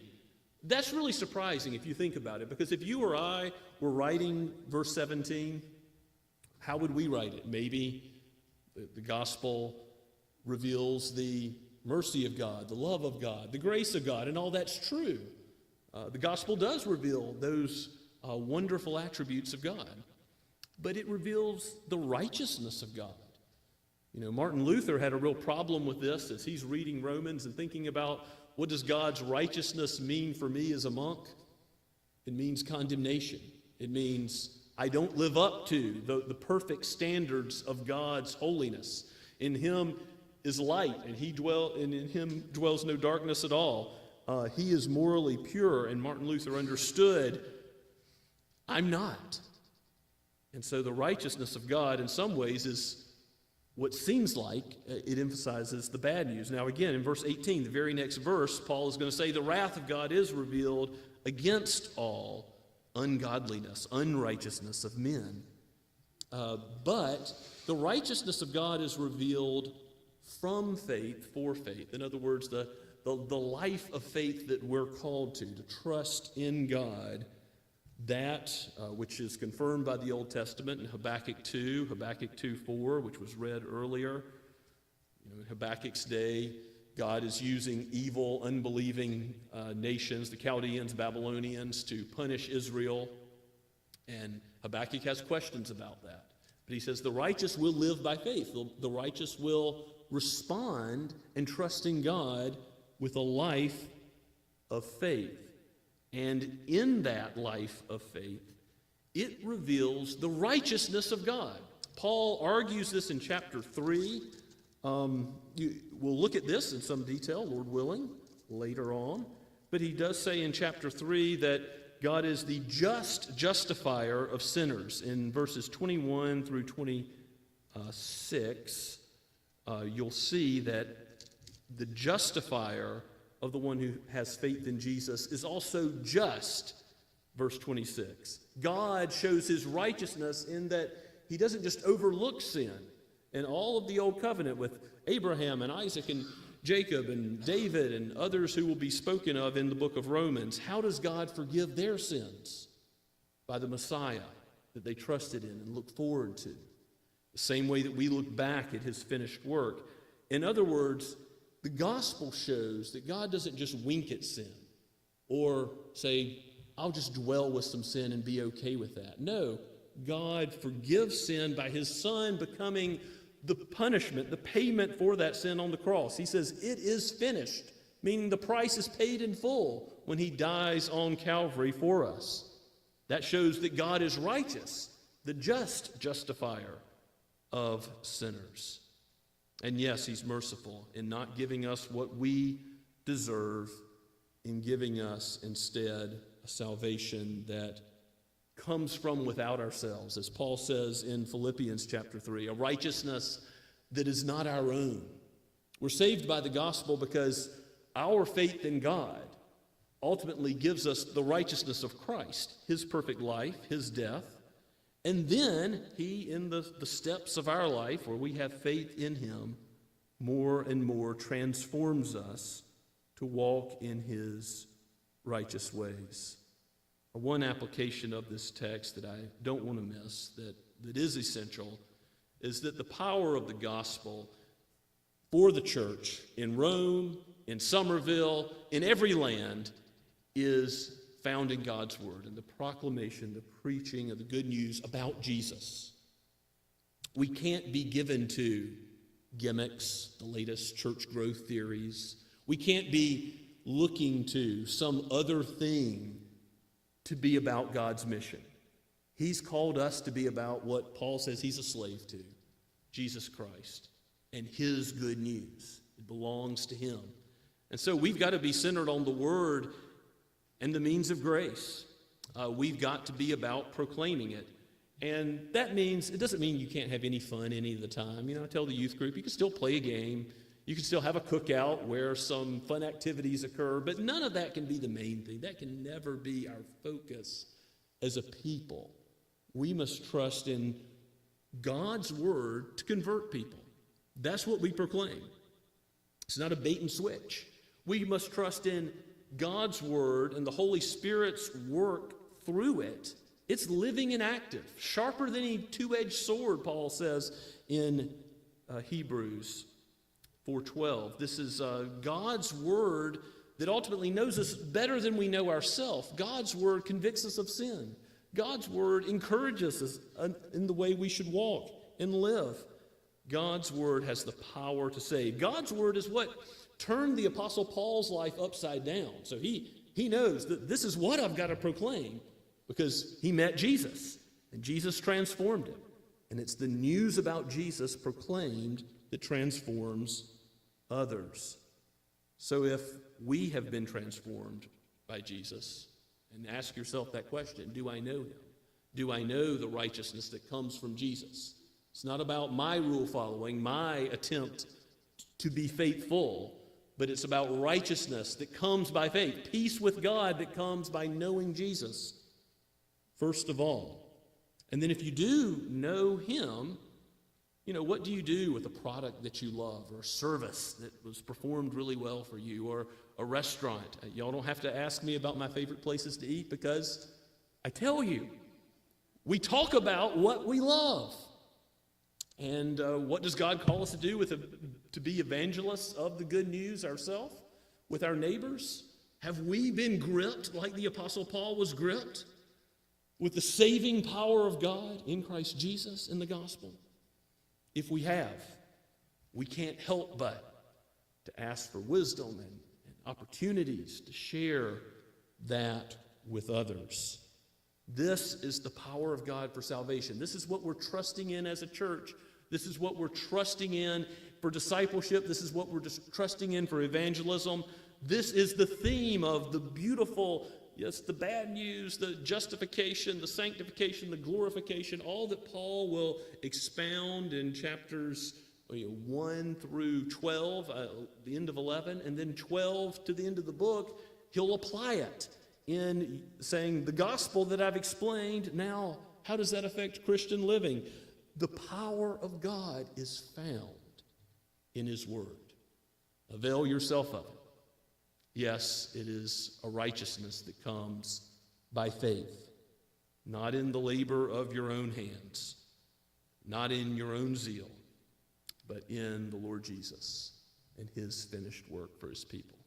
That's really surprising if you think about it, because if you or I were writing verse 17, how would we write it? Maybe the gospel reveals the mercy of God, the love of God, the grace of God, and all that's true. The gospel does reveal those wonderful attributes of God, but it reveals the righteousness of God. You know, Martin Luther had a real problem with this as he's reading Romans and thinking about, what does God's righteousness mean for me as a monk? It means condemnation. It means I don't live up to the perfect standards of God's holiness. In him is light, and in him dwells no darkness at all. He is morally pure, and Martin Luther understood, I'm not. And so the righteousness of God in some ways is what seems like it emphasizes the bad news. Now again, in verse 18, the very next verse, Paul is going to say the wrath of God is revealed against all ungodliness, unrighteousness of men. But the righteousness of God is revealed from faith for faith. In other words, the life of faith that we're called to trust in God, that which is confirmed by the Old Testament in Habakkuk 2:4, which was read earlier. You know, in Habakkuk's day, God is using evil, unbelieving nations, the Chaldeans, Babylonians, to punish Israel. And Habakkuk has questions about that. But he says the righteous will live by faith. The righteous will respond and trust in God with a life of faith. And in that life of faith, it reveals the righteousness of God. Paul argues this in chapter 3. We'll look at this in some detail, Lord willing, later on. But he does say in chapter 3 that God is the just justifier of sinners. In verses 21 through 26, you'll see that the justifier of the one who has faith in Jesus is also just. Verse 26. God shows his righteousness in that he doesn't just overlook sin. And all of the old covenant with Abraham and Isaac and Jacob and David and others who will be spoken of in the book of Romans, how does God forgive their sins? By the Messiah that they trusted in and looked forward to. The same way that we look back at his finished work. In other words, the gospel shows that God doesn't just wink at sin or say, I'll just dwell with some sin and be okay with that. No, God forgives sin by his Son becoming the punishment, the payment for that sin on the cross. He says, it is finished, meaning the price is paid in full when he dies on Calvary for us. That shows that God is righteous, the just justifier of sinners. And yes, he's merciful in not giving us what we deserve, in giving us instead a salvation that comes from without ourselves, as Paul says in Philippians chapter 3, a righteousness that is not our own. We're saved by the gospel because our faith in God ultimately gives us the righteousness of Christ, his perfect life, his death, and then he, in the steps of our life where we have faith in him, more and more transforms us to walk in his righteous ways. One application of this text that I don't want to miss, that is essential, is that the power of the gospel for the church in Rome, in Somerville, in every land, is found in God's word and the proclamation, the preaching of the good news about Jesus. We can't be given to gimmicks, the latest church growth theories. We can't be looking to some other thing to be about God's mission. He's called us to be about what Paul says he's a slave to, Jesus Christ, and his good news. It belongs to him. And so we've got to be centered on the word and the means of grace. We've got to be about proclaiming it. And that means, it doesn't mean you can't have any fun any of the time. I tell the youth group, you can still play a game. You can still have a cookout where some fun activities occur, but none of that can be the main thing. That can never be our focus as a people. We must trust in God's word to convert people. That's what we proclaim. It's not a bait and switch. We must trust in God's word and the Holy Spirit's work through it. It's living and active, sharper than any two-edged sword, Paul says in Hebrews 4:12. This is God's word that ultimately knows us better than we know ourselves. God's word convicts us of sin. God's word encourages us in the way we should walk and live. God's word has the power to save. God's word is what turned the Apostle Paul's life upside down. So he knows that this is what I've got to proclaim because he met Jesus and Jesus transformed him. And it's the news about Jesus proclaimed that transforms others. So if we have been transformed by Jesus, and ask yourself that question, do I know him? Do I know the righteousness that comes from Jesus? It's not about my rule following, my attempt to be faithful, but it's about righteousness that comes by faith, peace with God that comes by knowing Jesus, first of all. And then if you do know him, what do you do with a product that you love or a service that was performed really well for you or a restaurant? Y'all don't have to ask me about my favorite places to eat because I tell you, we talk about what we love. And what does God call us to do to be evangelists of the good news ourselves with our neighbors? Have we been gripped like the Apostle Paul was gripped with the saving power of God in Christ Jesus in the gospel? If we have, we can't help but to ask for wisdom and opportunities to share that with others. This is the power of God for salvation. This is what we're trusting in as a church. This is what we're trusting in for discipleship. This is what we're trusting in for evangelism. This is the theme of the beautiful, yes, the bad news, the justification, the sanctification, the glorification, all that Paul will expound in chapters 1 through 12, the end of 11, and then 12 to the end of the book. He'll apply it in saying the gospel that I've explained. Now, how does that affect Christian living? The power of God is found in his word. Avail yourself of it. Yes, it is a righteousness that comes by faith, not in the labor of your own hands, not in your own zeal, but in the Lord Jesus and his finished work for his people.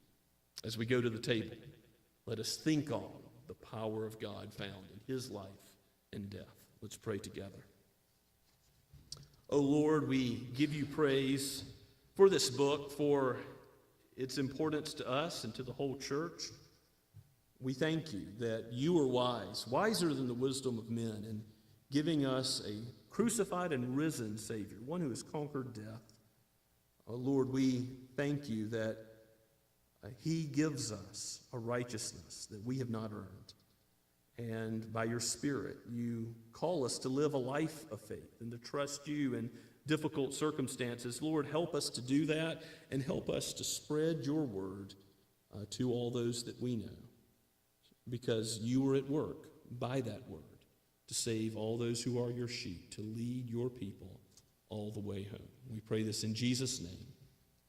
As we go to the table, let us think on the power of God found in his life and death. Let's pray together. Oh Lord, we give you praise for this book, for its importance to us and to the whole church. We thank you that you are wise, wiser than the wisdom of men, in giving us a crucified and risen Savior, one who has conquered death. Oh Lord, we thank you that he gives us a righteousness that we have not earned. And by your Spirit, you call us to live a life of faith and to trust you in difficult circumstances. Lord, help us to do that and help us to spread your word to all those that we know, because you are at work by that word to save all those who are your sheep, to lead your people all the way home. We pray this in Jesus' name.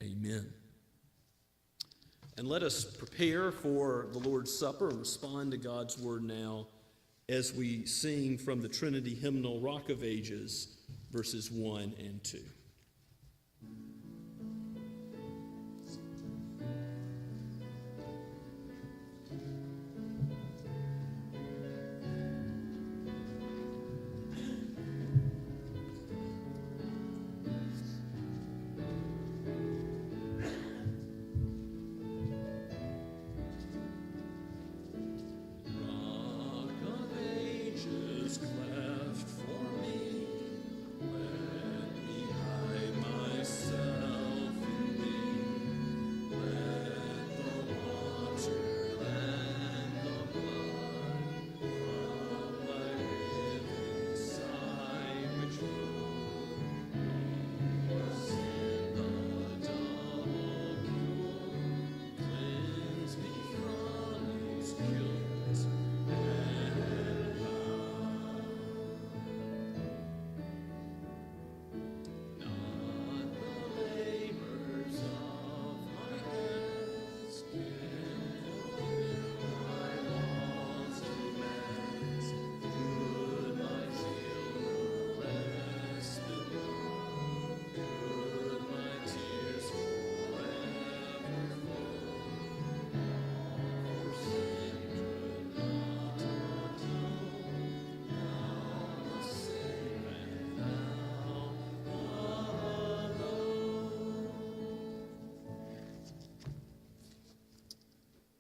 Amen. And And let us prepare for the Lord's Supper and respond to God's word now as we sing from the Trinity hymnal, Rock of Ages, verses 1 and 2.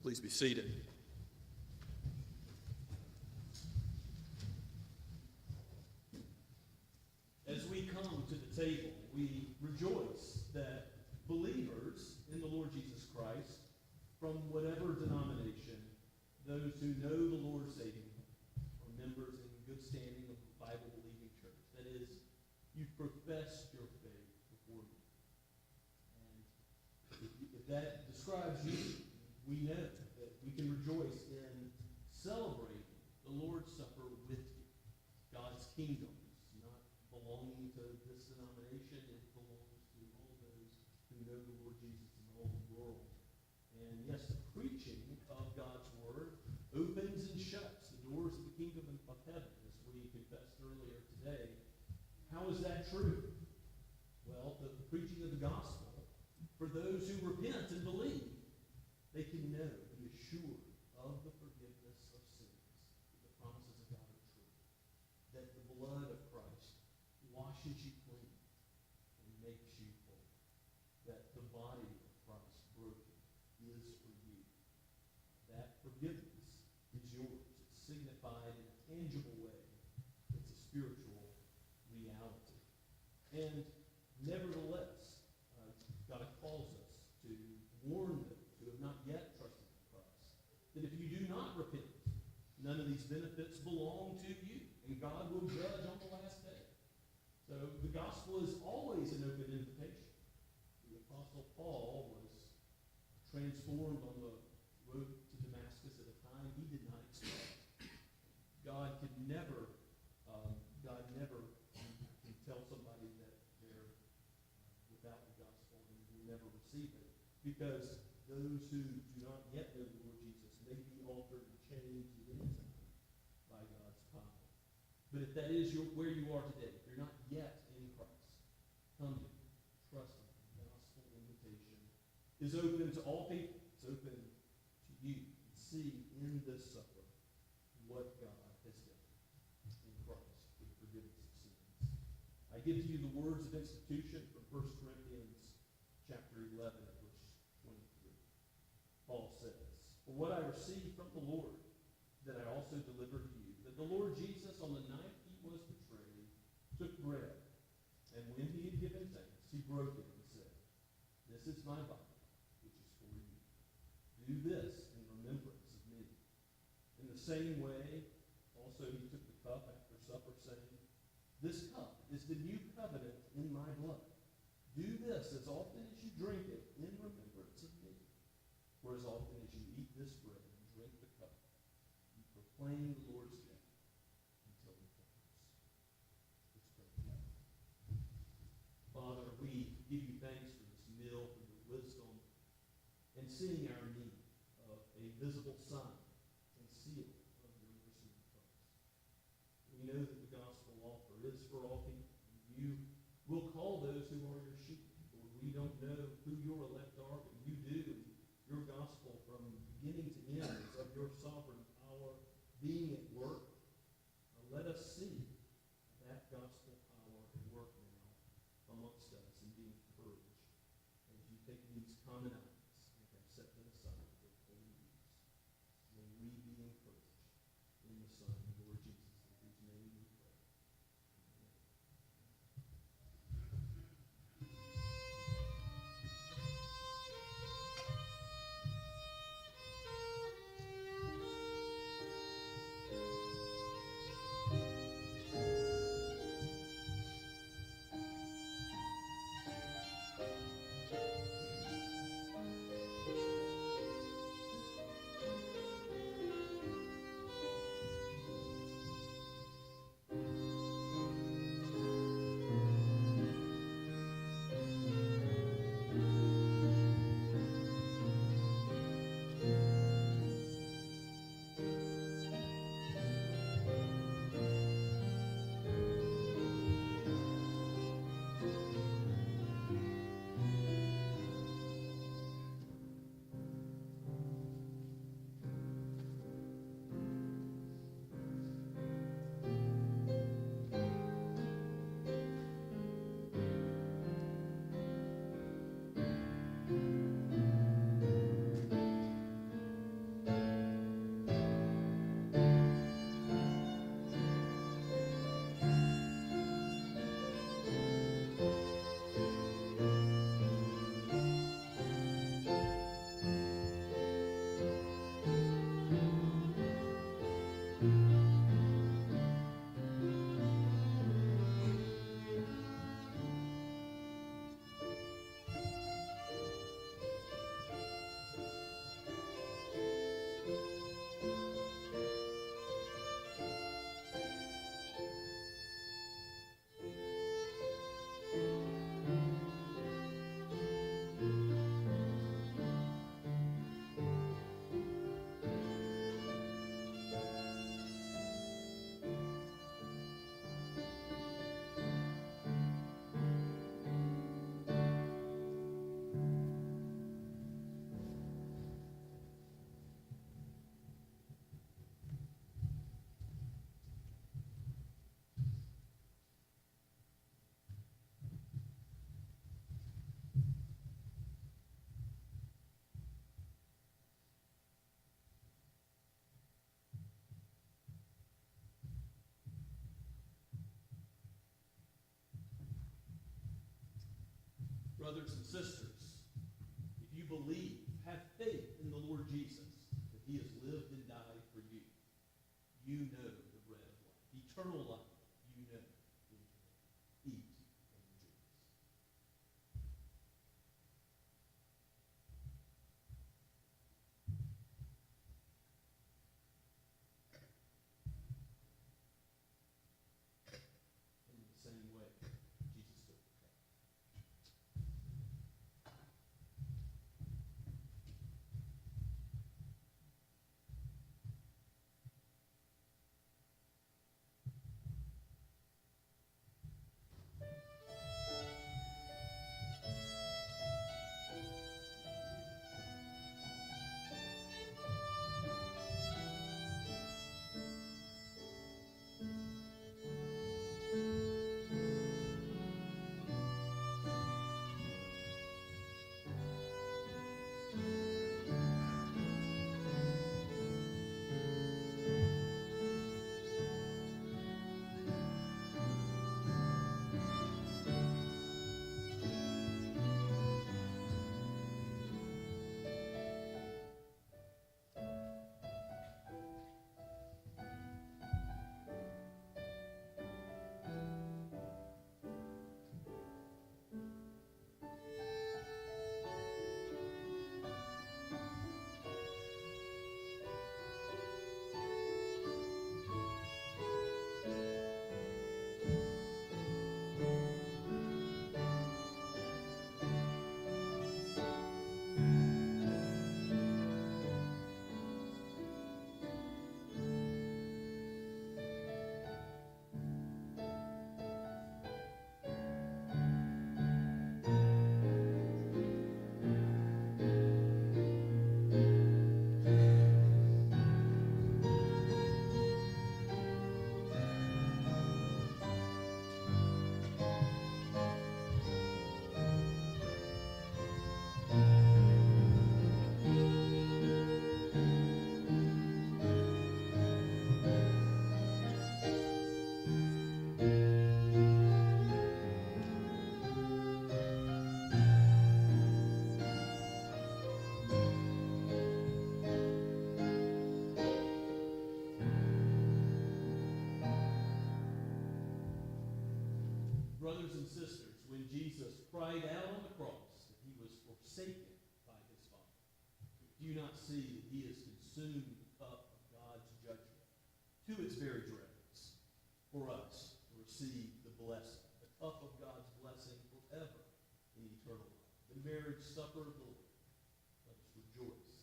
Please be seated. As we come to the table, we rejoice that believers in the Lord Jesus Christ, from whatever denomination, those who know the Lord Savior, are members in good standing of the Bible-believing church. That is, you profess your faith before me. And if that describes you, we know that we can rejoice in celebrating the Lord's Supper with you. God's kingdom is not belonging to this denomination. It belongs to all those who know the Lord Jesus in all the world. And yes, the preaching of God's word opens and shuts the doors of the kingdom of heaven, as we confessed earlier today. How is that true? Well, the preaching of the gospel, for those who repent and believe, they can know, be assured of the forgiveness of sins. The promises of God are true. That the blood of Christ washes you clean and makes you whole. That the body of Christ broken is for you. That forgiveness is yours. It's signified in a tangible way. It's a spiritual reality. And nevertheless, God calls us to warn them who have not yet trusted in Christ, that if you do not repent, none of these benefits belong to you, and God will judge on the last day. So the gospel is always an open invitation. The Apostle Paul was transformed on the road to Damascus at a time he did not expect. God never can tell somebody that they're without the gospel and will never receive it, because those who do not yet know the Lord Jesus may be altered and changed at any time by God's power. But if that is where you are today, if you're not yet in Christ, come to Him, trust Him. The gospel invitation is open to all people. It's open to you. See in this supper what God has done in Christ for the forgiveness of sins. I give to you the words of institution from 1 Corinthians chapter 11. Paul says, "For what I received from the Lord, that I also delivered to you, that the Lord Jesus, on the night he was betrayed, took bread, and when he had given thanks, he broke it and said, 'This is my body, which is for you. Do this in remembrance of me.' In the same way, also he took the cup after supper, saying, 'This cup is the new covenant in my blood. Do this as often as you drink it in remembrance of me. For as often as you eat this bread and drink the cup, you proclaim the Lord's death until he comes.'" Let's pray. Father, we give you thanks for this meal, for your wisdom, and seeing our need being at work, let us see that gospel power at work now amongst us and be encouraged as you take these common elements and have set them aside for holy use. May we be encouraged in the Son, the Lord Jesus, in whose name we pray. Amen. Brothers and sisters, if you believe, have faith in the Lord Jesus, that he has lived and died for you, you know the bread of life. Eternal life, you know. Eat and rejoice. In the same way, Jesus took the cup. brothers and sisters, when Jesus cried out on the cross that he was forsaken by his Father, do you not see that he has consumed the cup of God's judgment to its very dregs for us to receive the blessing, the cup of God's blessing forever in eternal life, the marriage supper of the Lord? Let us rejoice.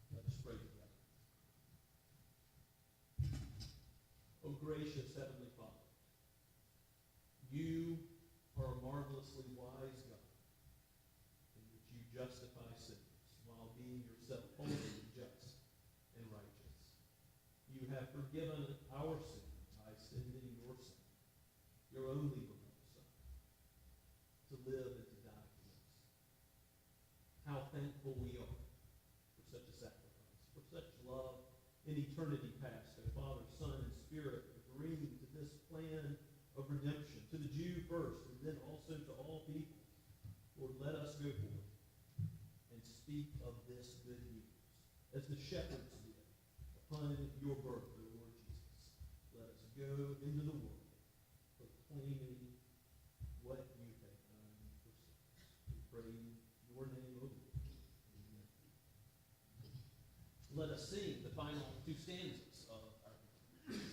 Let us pray together. O gracious Heavenly Father, you are a marvelously wise God in which you justify sinners while being yourself holy and just and righteous. You have forgiven our sin by sending your Son, your only beloved Son, to live and to die for us. How thankful we are for such a sacrifice, for such love in eternity past, that Father, Son, and Spirit agreeing to this plan of redemption, to the Jew first, and then also to all people. Lord, let us go forth and speak of this good news, as the shepherds did upon your birth, O Lord Jesus. Let us go into the world proclaiming what you have done for sinners. We pray in your name, O Lord. Amen. Let us sing the final two stanzas of our hymn.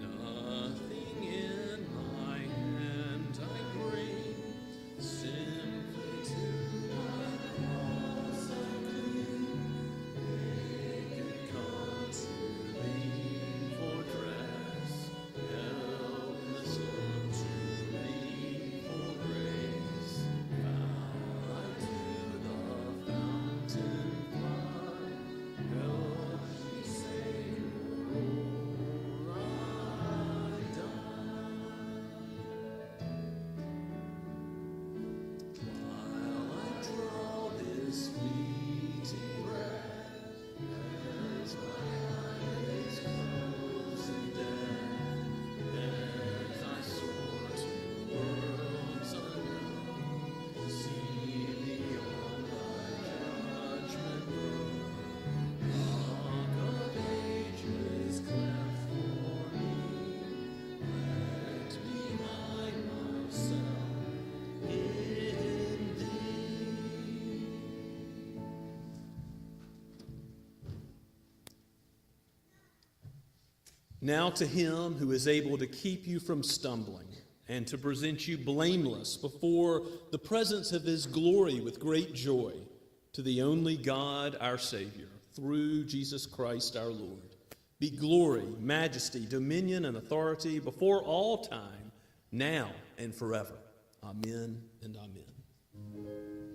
Nothing in my hand I bring, simply to my cross I cling. Naked come to thee for dress, helpless unto thee for grace. Foul I to the fountain fly, help me, Savior, or I die. While I draw this fleeting breath, as my eyes close in death, as I soar to worlds unknown, see beyond thy judgment throne. Rock of ages, cleft for me, let me hide myself in thee. Now to him who is able to keep you from stumbling and to present you blameless before the presence of his glory with great joy, to the only God, our Savior, through Jesus Christ our Lord, be glory, majesty, dominion, and authority before all time, now and forever. Amen and amen.